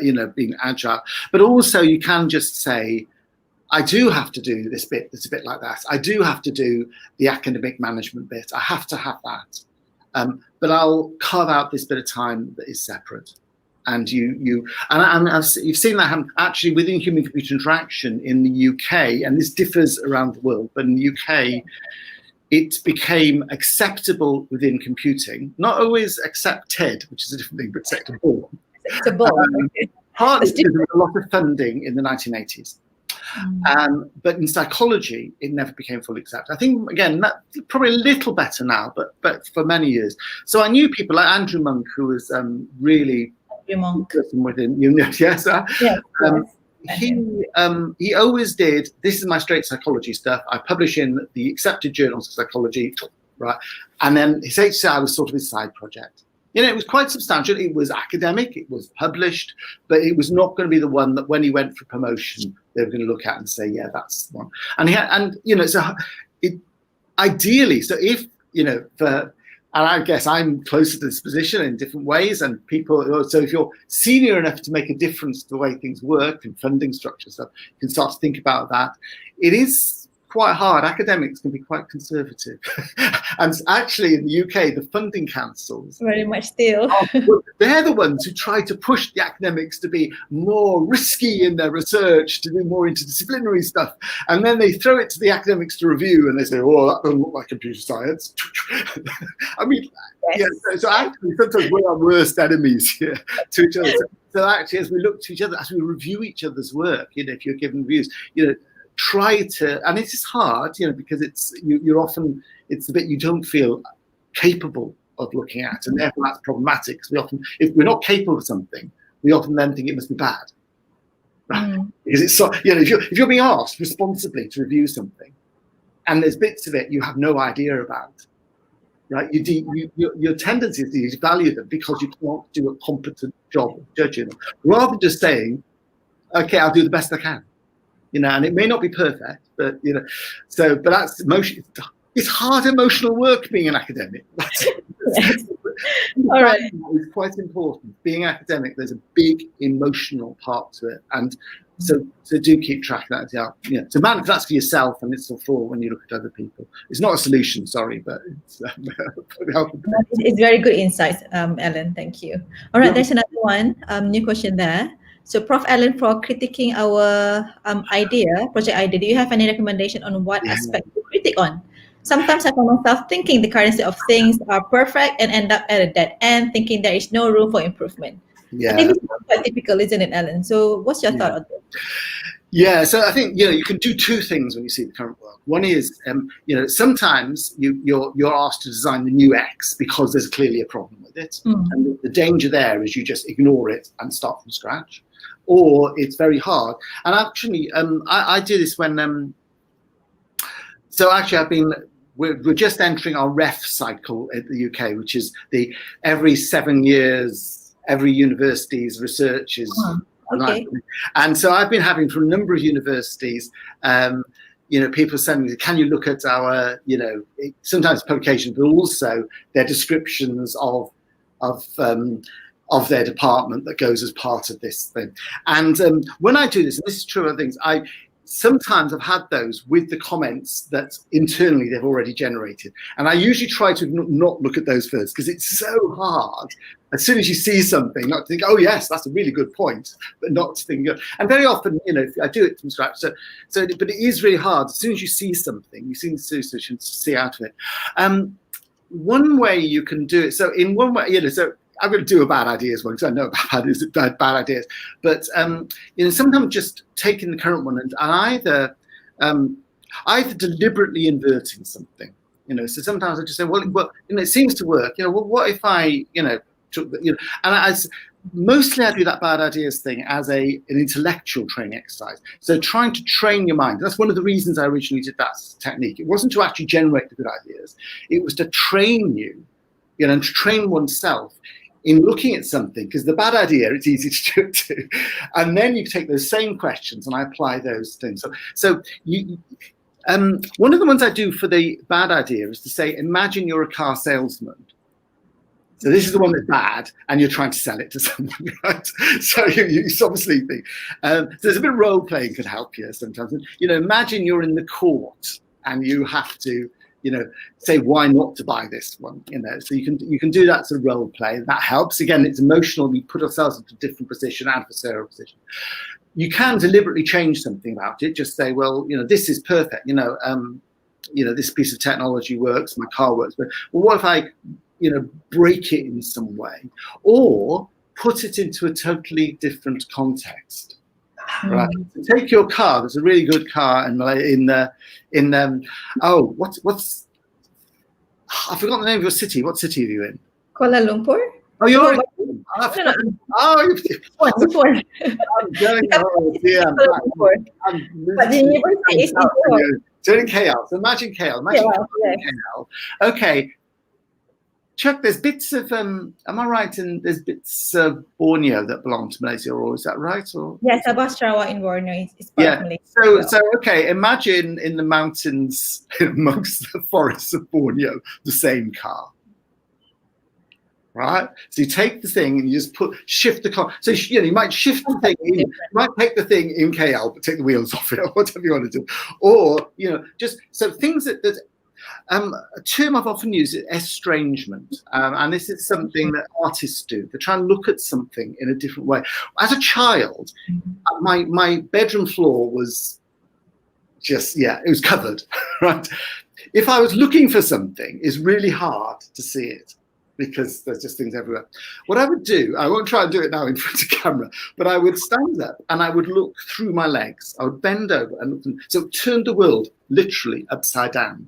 S2: you know, being agile. But also, you can just say, I do have to do this bit that's a bit like that. I do have to do the academic management bit. I have to have that. But I'll carve out this bit of time that is separate. And you've seen that happen actually within human-computer interaction in the UK, and this differs around the world, but in the UK, it became acceptable within computing, not always accepted, which is a different thing, but acceptable. Partly because there was a lot of funding in the 1980s. But in psychology, it never became fully accepted. I think, again, that probably a little better now, but for many years. So I knew people like Andrew Monk, who was really within, you know, yes, he always did. This is my straight psychology stuff. I publish in the accepted journals of psychology, right? And then his HCI was sort of his side project. You know, it was quite substantial. It was academic. It was published, but it was not going to be the one that when he went for promotion, they were going to look at and say, yeah, that's the one. And you know, so ideally, so if, you know, and I guess I'm closer to this position in different ways, and people, so if you're senior enough to make a difference to the way things work and funding structure stuff, you can start to think about that. It is quite hard. Academics can be quite conservative. And actually in the UK, the funding councils,
S1: very much still,
S2: they're the ones who try to push the academics to be more risky in their research, to do more interdisciplinary stuff. And then they throw it to the academics to review, and they say, oh, that doesn't look like computer science. I mean, yes. Yeah, so actually sometimes we're our worst enemies here to each other. So actually, as we look to each other, as we review each other's work, you know, if you're given reviews, you know, try to, and it is hard, you know, because you're often, it's the bit you don't feel capable of looking at, and therefore that's problematic, because we often, if we're not capable of something, we often then think it must be bad, right? Because it's so, you know, if you're being asked responsibly to review something, and there's bits of it you have no idea about, right? Your tendency is to value them because you can't do a competent job of judging them, rather than just saying, okay, I'll do the best I can. You know, and it may not be perfect, but, you know, so, but that's emotion. It's hard emotional work being an academic.
S1: All right.
S2: It's quite important. Being academic, there's a big emotional part to it, and so do keep track of that. Yeah. So man, that's for yourself, and it's for when you look at other people. It's not a solution, sorry, but it's
S1: It's very good insights, Ellen. Thank you. All right, there's another one. New question there. So, Prof. Ellen, for critiquing our project idea, do you have any recommendation on what aspect to critique on? Sometimes I find myself thinking the current state of things are perfect and end up at a dead end, thinking there is no room for improvement. I think it's quite typical, isn't it, Ellen? So, what's your thought on this?
S2: Yeah, so I think you can do two things when you see the current world. One is sometimes you're asked to design the new X because there's clearly a problem with it, and the danger there is you just ignore it and start from scratch, or it's very hard. And actually, I do this when so actually we're just entering our REF cycle at the UK, which is every 7 years, every university's research is.
S1: Okay.
S2: And so I've been having from a number of universities, people sending me, can you look at our, sometimes publications, but also their descriptions of their department that goes as part of this thing. And when I do this, and this is true of things, sometimes I've had those with the comments that internally they've already generated. And I usually try to not look at those first, because it's so hard. As soon as you see something, not to think, oh yes, that's a really good point, but not to think, and very often, I do it from scratch. So, but it is really hard. As soon as you see something, you see the solution to see out of it. One way you can do it, so in one way, so I'm going to do a bad ideas one because I know about bad ideas. But sometimes just taking the current one and either deliberately inverting something. So sometimes I just say, well, it seems to work. Well, what if I, took the, and mostly I do that bad ideas thing as an intellectual training exercise. So trying to train your mind. That's one of the reasons I originally did that technique. It wasn't to actually generate the good ideas. It was to train you, and to train oneself in looking at something, because the bad idea, it's easy to do, and then you take those same questions and I apply those things. So you, one of the ones I do for the bad idea is to say, imagine you're a car salesman. So this is the one that's bad, and you're trying to sell it to someone, right? So you obviously think. So there's a bit of role playing can help you sometimes. Imagine you're in the court and you have to, say why not to buy this one. So you can do that sort of role play. That helps. Again, it's emotional. We put ourselves into a different position, adversarial position. You can deliberately change something about it. Just say, well, this is perfect. This piece of technology works. My car works. But what if I break it in some way, or put it into a totally different context, right? So take your car. There's a really good car what's I forgot the name of your city. What city are you in?
S1: Kuala Lumpur.
S2: Oh, you're in.
S1: I'm going. But the university is in.
S2: So in KL. So imagine KL. KL. Okay. Chuck, there's bits of, am I right? And there's bits of Borneo that belong to Malaysia, or is that right? Or
S1: yes, Sabah Sarawak in Borneo is part of Malaysia.
S2: So okay, imagine in the mountains amongst the forests of Borneo, the same car. Right? So you take the thing and you just shift the car. So you might shift the thing in, you might take the thing in KL, but take the wheels off it, or whatever you want to do. Or, just so things that a term I've often used is estrangement, and this is something that artists do. They try and look at something in a different way. As a child, my bedroom floor was just, it was covered, right? If I was looking for something, it's really hard to see it because there's just things everywhere. What I would do, I won't try and do it now in front of camera, but I would stand up and I would look through my legs. I would bend over and look, so it turned the world literally upside down.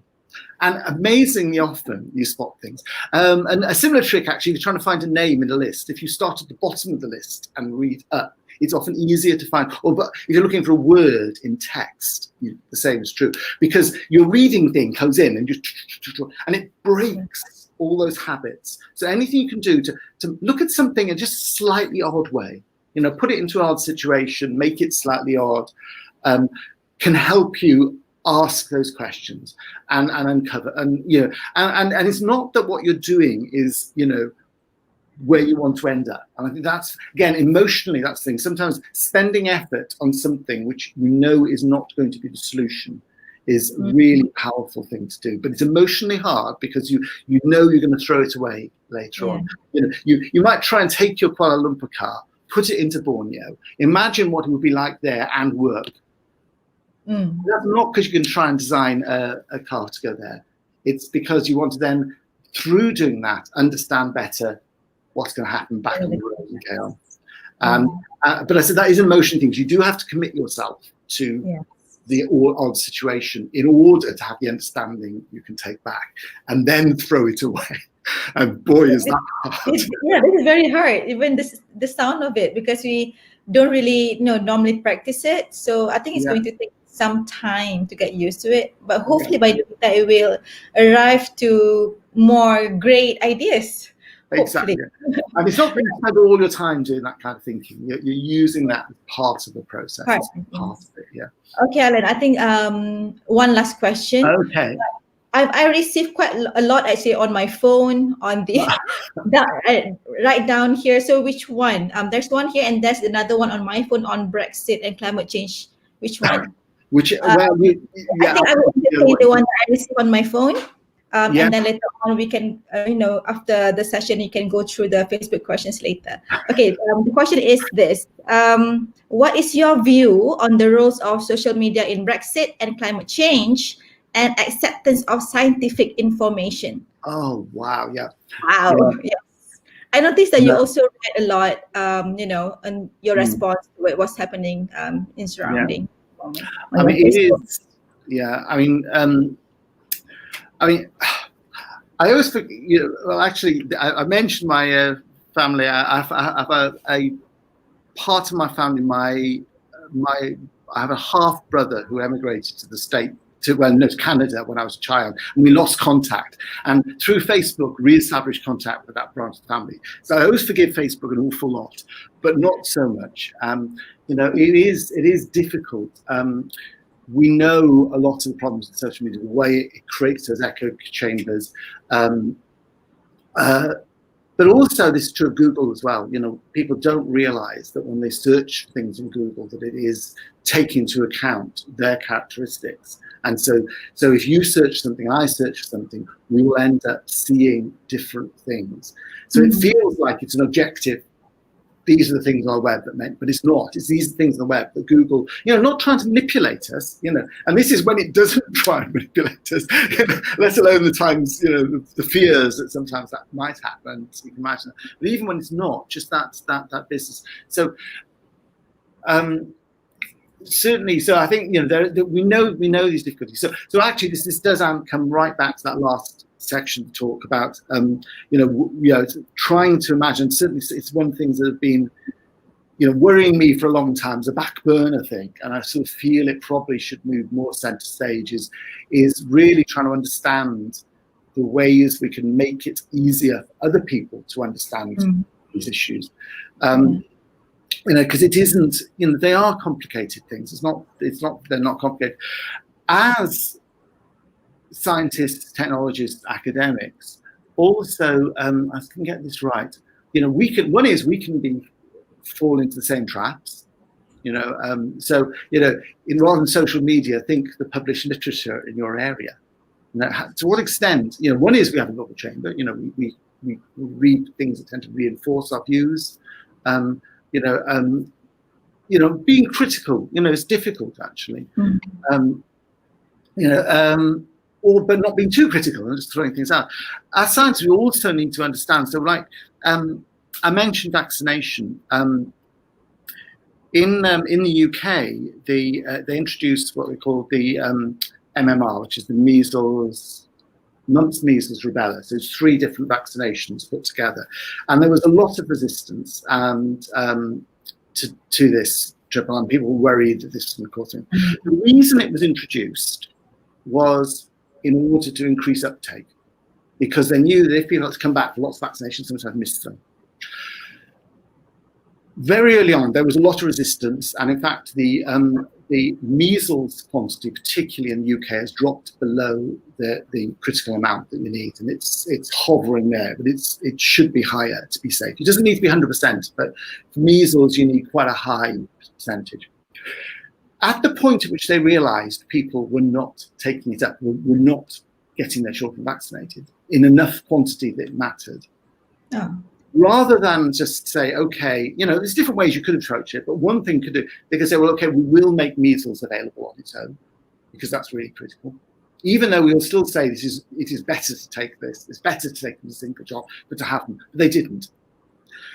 S2: And amazingly often you spot things. And a similar trick, actually, if you're trying to find a name in a list, if you start at the bottom of the list and read up, it's often easier to find. But if you're looking for a word in text, the same is true. Because your reading thing comes in and it breaks all those habits. So anything you can do to look at something in just a slightly odd way, put it into an odd situation, make it slightly odd, can help you ask those questions and uncover, and it's not that what you're doing is where you want to end up. And I think that's, again, emotionally, that's the thing. Sometimes spending effort on something which you know is not going to be the solution is a really powerful thing to do. But it's emotionally hard because you know you're going to throw it away later on. You might try and take your Kuala Lumpur car, put it into Borneo, imagine what it would be like there and work. That's not because you can try and design a car to go there. It's because you want to then, through doing that, understand better what's going to happen back on the road and carry on. But I said that is emotion things. You do have to commit yourself to the odd situation in order to have the understanding you can take back and then throw it away. And boy, is that hard.
S1: This is very hard, even the sound of it, because we don't really normally practice it. So I think it's going to take some time to get used to it. But hopefully by doing that, it will arrive to more great ideas.
S2: Exactly. And it's not going to spend all your time doing that kind of thinking. You're using that as part of the process. Part of it,
S1: Okay, Alan, I think one last question.
S2: Okay.
S1: I received quite a lot actually on my phone, on the right down here. So which one? There's one here and there's another one on my phone on Brexit and climate change. Which one?
S2: I
S1: think I will say the one that I received on my phone. And then later on we can, after the session, you can go through the Facebook questions later. Okay, the question is this. What is your view on the roles of social media in Brexit and climate change and acceptance of scientific information?
S2: Oh, wow,
S1: Wow, yes. I noticed that you also read a lot, and your response to what's happening in surrounding.
S2: I mean, it is, I always think, well, actually, I mentioned my family. I have a part of my family, I have a half brother who emigrated to the States, to Canada when I was a child, and we lost contact. And through Facebook, re-established contact with that branch of the family. So I always forgive Facebook an awful lot, but not so much. It is difficult. We know a lot of the problems with social media, the way it creates those echo chambers. But also this is true of Google as well. People don't realize that when they search things in Google, that it is taking into account their characteristics. And so if you search something, I search something, we will end up seeing different things. So it feels like it's an objective. These are the things on the web that meant, but it's not. It's these things on the web that Google, not trying to manipulate us, and this is when it doesn't try and manipulate us, let alone the times, the fears that sometimes that might happen. So you can imagine that. But even when it's not, just that business. So certainly, so I think we know these difficulties. So actually, this does come right back to that last section to talk about trying to imagine. Certainly it's one of the things that have been worrying me for a long time, is a back burner thing, and I sort of feel it probably should move more center stage, is really trying to understand the ways we can make it easier for other people to understand these issues, because it isn't, they are complicated things. They're not complicated. As scientists, technologists, academics, also, I can get this right. We can fall into the same traps. So rather than social media, think the published literature in your area. To what extent? One is we have a bubble chamber. We read things that tend to reinforce our views. Being critical. It's difficult actually. But not being too critical and just throwing things out. As scientists, we also need to understand. So, I mentioned vaccination. In the UK, they introduced what we call the MMR, which is the measles, mumps, measles, rubella. So it's 3 different vaccinations put together, and there was a lot of resistance to this triple, and people were worried that this was going to cause it. The reason it was introduced was in order to increase uptake, because they knew that if people had to come back for lots of vaccinations, sometimes missed them. Very early on, there was a lot of resistance, and in fact, the the measles quantity, particularly in the UK, has dropped below the critical amount that you need, and it's hovering there, but it should be higher to be safe. It doesn't need to be 100%, but for measles you need quite a high percentage. At the point at which they realised people were not taking it up, were not getting their children vaccinated in enough quantity that it mattered.
S1: Oh.
S2: Rather than just say, okay, there's different ways you could approach it, but one thing they could say, well, okay, we will make measles available on its own, because that's really critical. Even though we'll still say it is better to take this, it's better to take them as a single shot, but to have them. But they didn't.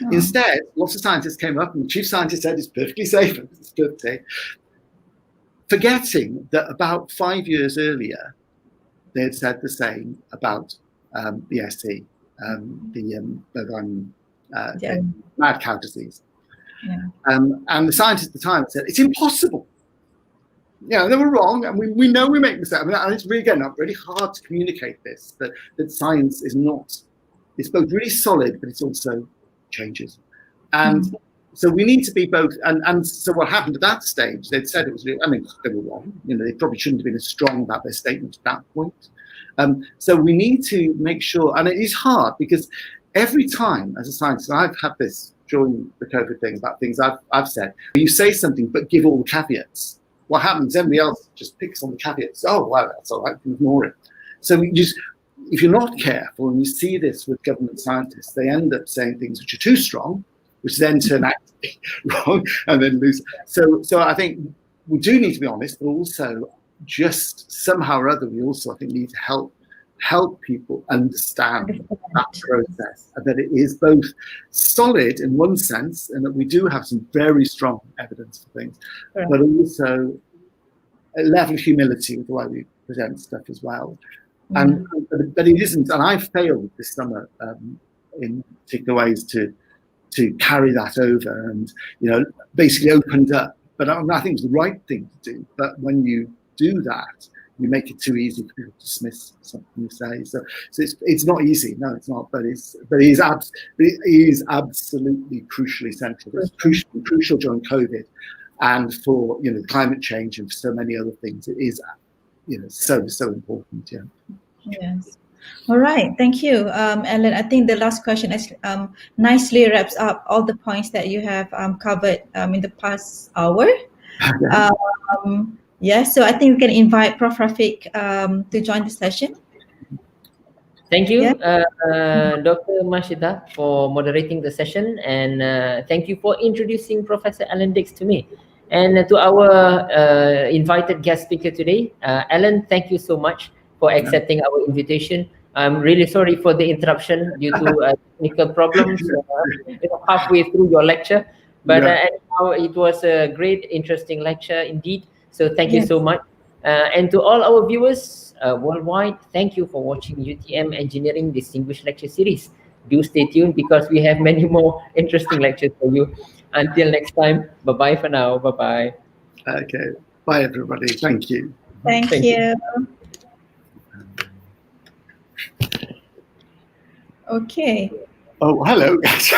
S2: Oh. Instead, lots of scientists came up, and the chief scientist said it's perfectly safe, it's perfectly, forgetting that about 5 years earlier, they had said the same about the SE. The mad cow disease. Yeah. And the scientists at the time said, it's impossible. They were wrong, and we know we make mistakes. And it's really, again, really hard to communicate this, that science is not, it's both really solid, but it's also changes. And so we need to be both, and so what happened at that stage, they'd said it was, they were wrong. They probably shouldn't have been as strong about their statement at that point. So we need to make sure, and it is hard because every time as a scientist, and I've had this during the COVID thing about things I've said, you say something but give all the caveats. What happens? Everybody else just picks on the caveats. Oh, wow, that's all right, you can ignore it. So if you're not careful, and you see this with government scientists, they end up saying things which are too strong, which then turn out to be wrong and then lose. So I think we do need to be honest, but also just somehow or other, we also, I think, need to help people understand that process, and that it is both solid in one sense, and that we do have some very strong evidence for things, but also a level of humility with the way we present stuff as well. And but it isn't, and I failed this summer in particular ways to carry that over, and basically opened up. But I think it's the right thing to do. But when you do that, you make it too easy for people to dismiss something you say. So it's not easy. No, it's not. But it is absolutely crucially central. It's crucial during COVID, and for climate change and for so many other things. It is so important. Yeah.
S1: Yes. All right. Thank you, Ellen. I think the last question is nicely wraps up all the points that you have covered in the past hour. Yes, so I think we can invite Prof. Rafiq to join the session.
S3: Thank you, Dr. Mashida, for moderating the session, and thank you for introducing Professor Alan Dix to me. And to our invited guest speaker today, Alan, thank you so much for accepting our invitation. I'm really sorry for the interruption due to technical problems halfway through your lecture, but anyhow, it was a great, interesting lecture indeed. So thank you so much. And to all our viewers worldwide, thank you for watching UTM Engineering Distinguished Lecture Series. Do stay tuned because we have many more interesting lectures for you. Until next time, bye-bye for now. Bye-bye.
S2: Okay. Bye, everybody. Thank you.
S1: Thank you. Okay.
S2: Oh, hello.
S1: Yes.